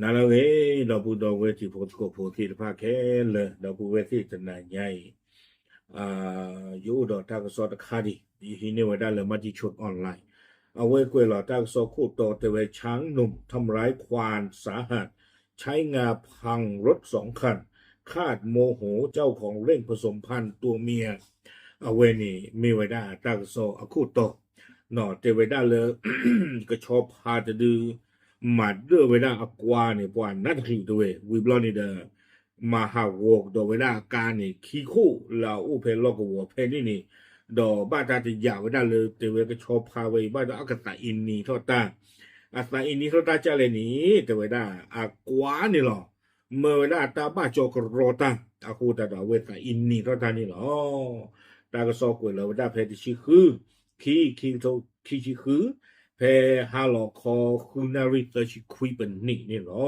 นั่นเลยเราพูด到เวทีโพสโกโพธิภาคแค่เลยเราพูดเวทีจะนายใหญ่อยู่ดอกตากสอดคาดีทีนี้ว่าได้เลยมาที่ชุดออนไลน์เอาไว้กวยหล่อตากสอคู่โตแต่ไว้ช้างหนุ่มทำร้ายควานสาหัสใช้งาพังรถ2 คันคาดโมโหเจ้าของเร่งผสมพันธุ์ตัวเมียเอาไว้นี่มีไว้ได้ตากสอคู่โตหนอเตไว้ได้เลย ก็ชอบพาจะดื้อมาเดือไว้ได้อกวาเนี่ยปานนัดขิวตัววิบลอนี่เดอมาหาวกตัวไว้ได้การนี่ขี้คู่เราอุเพลลอกวัวเพนี่นี่ดอบ้านตาจะยาวไว้ได้เลยเตไว้ก็ชอบพาไว้บ้านตาอักษะอินนี่ทอดตาอักษะอินนี่ทอดตาจะเลยนี่เตไว้ได้อากวานี่หรอเมื่อไว้ได้ตาบ้าจอกรอตาอาคูตาดอเวสอินนี่ทอดตานี่หรอตาก็ซอกวยเราได้เพลที่ชื่อคือขี้โตขี้ชื่อคือเพฮาโลคอคูนาริตชิคุยเป็นนี่หรอ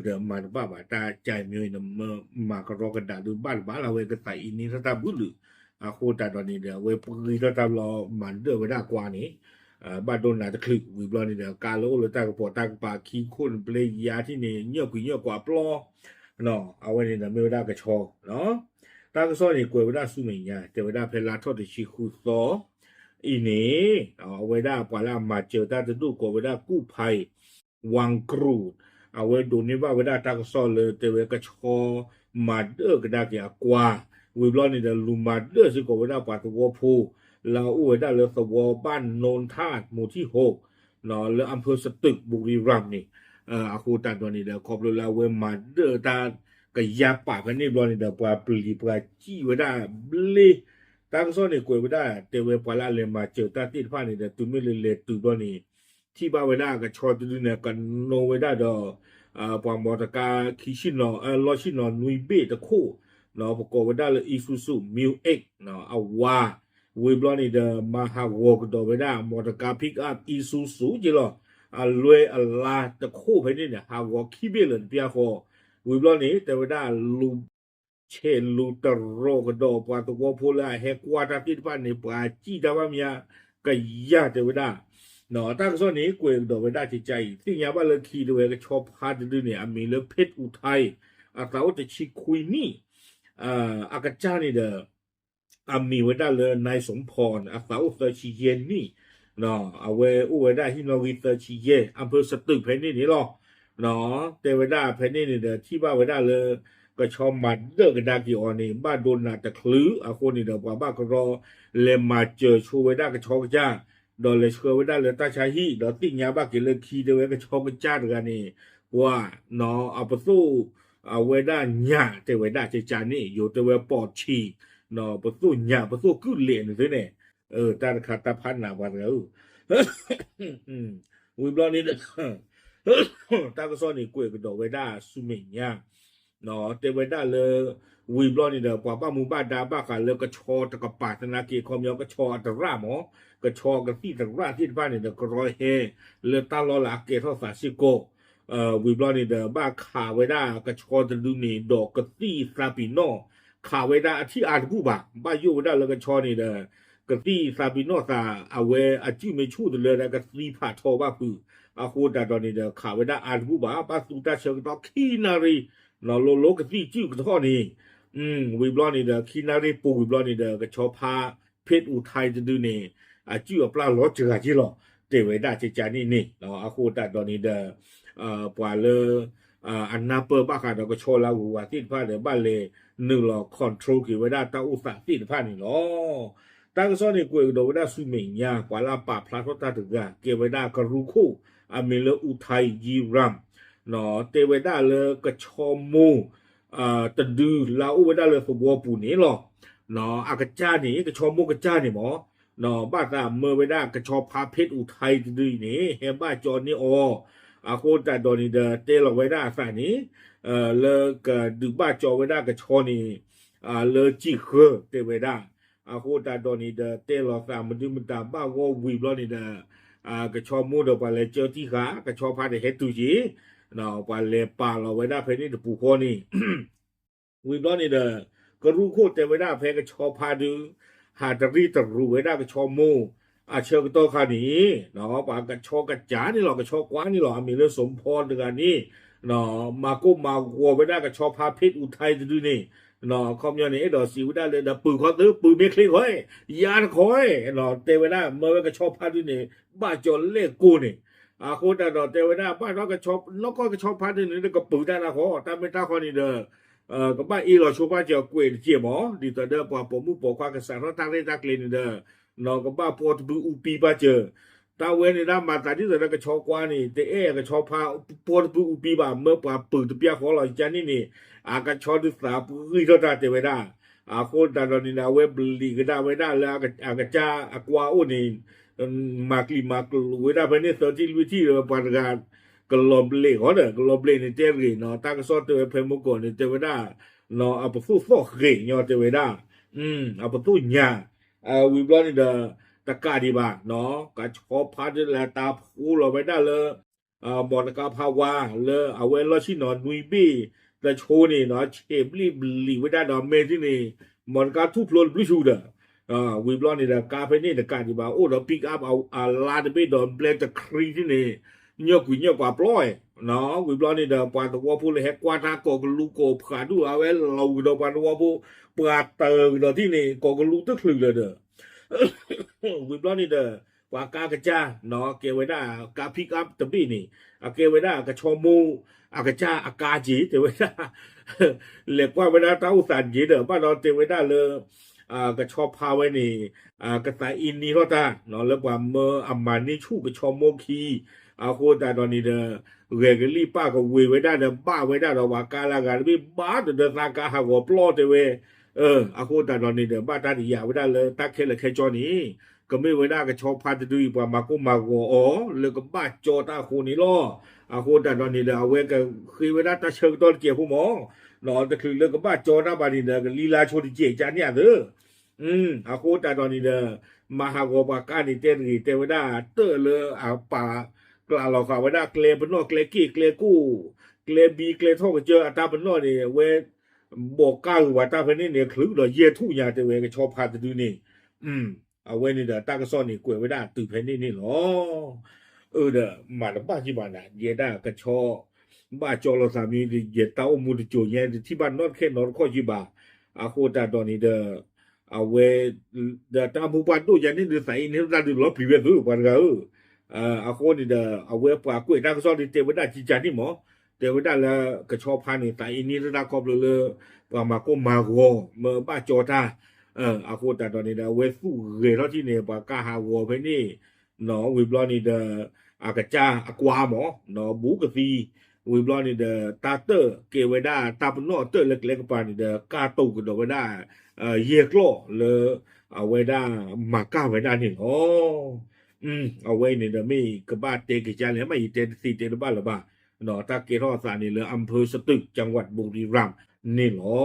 เดี๋ยวมาบ้าบ้าตาใจมีเนมมากรอกระดาษดูบ้านเราเวก็ใส่อินนี่ถ้าตาบุลุอาโคตาตอนนี้เดี๋ยวเวปุยถ้าตารอมันเดือไว้ได้กว่านี้บ้านโดนหนาจะคลิกวิบลอนี่เดี๋ยวการโลหรือตากระปอตากระปาขี้คนเปลยาที่นี่เงี้ยกุยเงี้ยกว่าปลอเนาะเอาไว้นี่นะไม่ได้กระชอเนาะตากระซ้อนี่กวยไว้ได้สู้ไม่ยากแต่ไว้ได้เพลาทอดที่ชิคุซออีนี่เอาไว้ได้ปลามาเจอตาจะดูกวยไว้ได้กู้ภัยวังกรูดเอาไว้ดูนี่ว่าไว้ได้ตากระซ้อเลยแต่ไว้กระชอมาเด้อกระดาษยากว่าวิบลอนี่เดี๋ยวลุมาเด้อสิกวยไว้ได้ปลาตัวผู้เราอุ้ยได้เลยสวอบ้านโนนธาตุหมู่ที่6เนาะแล้วอำเภอสตึกบุรีรัมย์นี่อาคูตันตัวนี้เดี๋ยวขอบเราเวมาเดอตากะยาป่าพันนี่บลอนี่เดี๋ยวปลาปลีปลาจี้ไว้ได้บลีตากซ้อนนี่กวยไว้ได้แต่เวปลาเลยมาเจอตาติดผ้านี่เดี๋ยวตุ้มไม่เลยตุ้มบลอนี่ที่บ้าไว้ได้ก็ชอตุนเนี่ยกันโนไว้ได้ดอกปามอตกาคิชินเนาะลอชินเนาะนุยเบตะคู่เนาะประกอบไว้ได้เลยอีซูซูมิวเอ็กเนาะเอาว่าวิบลอนี่เดมาฮาวอกดอไว้ได้มอตกาพิกอัพอีซูซูจิโร่รวยอลาตะคู่ไปนี่เนี่ยฮาวอคิเบลนเปียโควิบลอนี่แต่ไว้ได้ลูเชนลูตโรกดอปาตวโพลาเฮกวาตาติดปานนี่ปาจีดาวามียก็ยาแต่ไว้ได้เนาะตั้งส่วนนี้กวยดอไว้ได้ใจที่ยาบ้านเลยคีด้วยก็ชอบพาดด้วยเนี่ยมีเลยเพชรอุทัยอาตาอุตชิคุยนี่อากาจานี่เด้อมีไว้ได้เลยนายสมพรอาสาวเตชิเยนนี่เนาะเอาไว้อู้ไว้ได้ที่นวิเตชิเยอำเภอสตึกเพนนี่นี่หรอเนาะแต่ไว้ได้เพนนี่นี่เด้อที่บ้านไว้ได้เลยก็ชอบมาเด้อกันดากิออนนี่บ้านโดนนาตะคลื้ออาคนนี่เด้อว่าบ้านก็รอเลมาเจอชูไว้ได้ก็ชอบจ้าดอเลยเชื่อไว้ได้เลยตาชาฮีดอติ่งยาบ้ากิเลยคีเดไว้ก็ชอบจ้าด้วยกันนี่ว่าเนาะเอาไปสู้เอาไว้ได้หญ้าแต่ไว้ได้ใจจานี่อยู่แต่ไว้ปอดฉีกเนาะประตูหญ้าประตูกู้เหรียญด้วยเนี่ยตาขาตาพันหนาวันแล้ววิบลอนี่ตาก็ซ่อนนี่กล้วยก็ดอกไว้ได้สุเมญาเนาะแต่ไว้ได้เลยวิบลอนี่เด้อป้าหมู่บ้านดาบ้ากันแล้วก็ชอตะกปาธนาเกียคอมยอก็ชออัตราหมอก็ชอกันที่ตะราที่บ้านนี่เด้อก็ร้อยเฮเลตาลอลาเกทอสาซิโกวิบลอนี่เด้อบ้าขาไว้ได้ก็ชอตะดูนี่ดอกกะตี้ซาปิโนขาไว้ได้ที่อาร์บูบะบ้าอยู่ไว้ได้แล้วก็ชอนี่เด้อกะตี้ซาปิโนซาเอาไว้อาจิไม่ชูดเลยนะกะตี้ผ่าทอบ้าปืออาโคดาดอนี่เด้อขาไว้ได้อาร์บูบะบ้าสุตาเชิงตอคีนารีเราโลกะตี้จิ้วกะท่อนี่วิบลอนี่เด้อคีนารีปูวิบลอนี่เด้อก็ชอพาเพชรอุทัยจะดูนี่จิ้วปลาล้อเจือจิหรอเตไว้ได้ใจจานี่เนาะอาโคดาดอนี่เด้อปว่าเลยอันนาเปอร์บ้าค่ะเราก็โชว์แล้วว่าที่ผ้าเดี๋ยวบ้านเลยหนึ่งหรอคอนโทรลกี่ไว้ได้ตาอุตสาห์ที่ผ้านี่เนาะตั้งซ้อนนี่กวยโดไว้ได้สุเมียกว่าลาป่าพลาทตาถึงอ่ะเก็บไว้ได้ก็รู้คู่มีเลอุทัยยีรัมเนาะเตไว้ได้เลยก็ชอมูตะดือลาอุไว้ได้เลยสบัวปูนี่หรอเนาะอากาจ้านี่ก็ชอมูกาจ้านี่หมอเนาะบ้านตาเมื่อไว้ได้ก็ชอพาเพชรอุทัยตะดือนี่เฮบ้าจอนนี่อาโคตาดอนิเดเตลไว้ได้ฝ่ายนี้เลกดึกบ้าจอไว้ได้กับชอนี่เลจิเคเตไว้ได้อาโคตาดอนิเดเตลฝ่ายมันดึมันตาบ้าว่าวีบลอนิเดกับชอมูดไปเลยเจอที่ขากับชอพาเดเฮตุจีเนาะไปเลยป่าเราไว้ได้เพนี่ตะปูคอนี่วีบลอนิเดก็รู้โคตรแต่ไว้ได้เพกับชอพาดูหาตรีตะรู้ไว้ได้กับชอมู เชิงโตคานี้เนาะปากกระชอกระจานี่หรอกกระชอกกว้างนี่หรอกมีเรื่องสมพรด้วยกันนี่เนาะมากุ้มมาวัวไปได้กระชอพาเพชรอุทัยจะดูนี่เนาะคอมยอนนี่ดอกสิวได้เลยดอกปืนขอตื้อปืนเมฆคลิกห้อยยานคอยเนาะเตไปได้เมื่อกระชอพาดูนี่บ้าจนเล่กูนี่โคตรดอกเตไปได้บ้านเรากระชอบนกก็กระชอพาดูนี่แล้วก็ปืนได้นะขอแต่ไม่ท่าคอนี่เด้อก็บ้านอีหลอชัวบ้านเจ้าเกวียนเจียหมอดีต่อเด้อปอผมมุปอความกษัตริย์เราตั้งได้ตักเลนเด้อ nó có ba po tu upi ba chờ ta wen ni da ma ta di da ka cho kwa ni te e ka cho pha po tu upi ba me pa pu tu pia kho lo jan ni ni ka cho du sa pu ri do da te we da ko da do ni na we bli ga da we da la ka cha kwa o ni ma kli ma klu we da ba ni so ti lu ti pa ga ka lo ble ho da ka lo ble ni te ri no ta ka so te we phe mo ko ni te we da no a pu fu fo ge nyo te we da a pu tu nya we brought in the takadi ba no ka cho pha de la ta phu lo ba da le bon ka pha wa le a we lo chi no nui bi the cho ni no che bli we da no me ti ni mon ka thu plo bli shu da we brought in the ka phe ni the ka di ba o the pick up a la de be don play the cri ti ni nhớ quỷ nhớ quả ploy nó we brought in the pa the wa phu le he kwa ta ko lu ko pha du a we lo do pa wa phuปลาเตอร์เดอที่นี่ก็รู้ตึกลึกเลยเด้อวิบล้อนี่เด้อว่ากากระจ้าเนาะเกวไว้ได้กาพิกอัพตะบี้นี่เกวไว้ได้กระชอมูกระจ้าอากาจีเตไว้ได้เหล็กว่าไว้ได้เต้าสันจีเด้อบ้านเราเตไว้ได้เลยกระชอบพาไว้นี่กระสายอินนี่รอดาเนาะแล้วว่าเมื่ออัมมานี่ชูกระชอโมคีโคตรตอนนี้เด้อเรกลี่ป้าก็เวไว้ได้เด้อบ้าไว้ได้เราว่ากาลาการไม่บ้าเด้อสากาหากว่าปลอดเตเวအခုတာတော်နေတဲ့ဘာတာဒီရဝဒါလေတက်ခဲလေခဲကြောနီကမေဝဒါကချောဖတ်တူီပွားမကုမကောအောလေကဘာကြောတာခုနီလောအခုတာတော်နေတဲ့အဝဲကခေဝဒါတချက်တော်ကျေဖို့မောနော်တခုလေကဘာကြောတာပါနေတယ်လီလာချိုဒီကျေချာနေရတယ်အခုတာတော်နေတဲ့မဟာဂောဘကနေတဲ့ရီတေဝဒါတဲ့လေအပါกลาเราค่ะวဒါကလေဘနောကလေကီကလေကူကလေဘီကလေထောကเจอအတာဘနောနေဝဲบอกก้าวว่าตาเพนี่เนี่ยคลึกดอกเยทุยาแต่เวก็ชอบพาตะดูนี่เอาไว้นี่เด้อตาก็ซ่อนนี่กวยไว้ได้ตื่นเพนี่นี่หรอเด้อมาละบ้าที่บ้านน่ะเยด้าก็ชอบ้าจอลสามีเยตาอมูตะโจเยที่บ้านนอนแค่นอนข้อจิบาโคตาตอนนี้เด้อเอาไว้เด้อตาผู้บ้านตู้ยันนี่เด้อใส่นี่ตาดูรอพรีเวทปานกะโคนี่เด้อเอาไว้ปากวยตาก็ซ่อนนี่เตไว้ได้จิจานี่หมอเดี๋ยวได้ละกระชอบพันนี่แต่อินนี้ระกอบเลยว่ามาก็มาวัวเมื่อบ้าจอท่าโคตรตอนนี้นะเวฟูเรเราที่เนี่ยปากาหาวัวไปนี่เนาะวิบล้อนี่เดอกระจ้ากวาหมอเนาะบูกะซีวิบล้อนี่เดตาเตอร์เกวด้าตาปนอเตอร์เล็กๆปานนี่เดกาตูกันดอกได้เยกล้อเลยเอาไว้ได้มาก้าไว้ได้นี่อ๋อเอาไว้นี่เดไม่กระบ้าเตกิจาเลยไม่เตสีเตบ้าละบ้าเนาะตาเกทอสานี่เลยอำเภอสตึกจังหวัดบุรีรัมย์นี่หรอ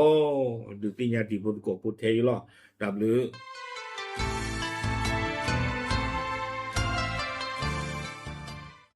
ดูที่ญาติพุทธโกพุทธเทยล่อดับหรือ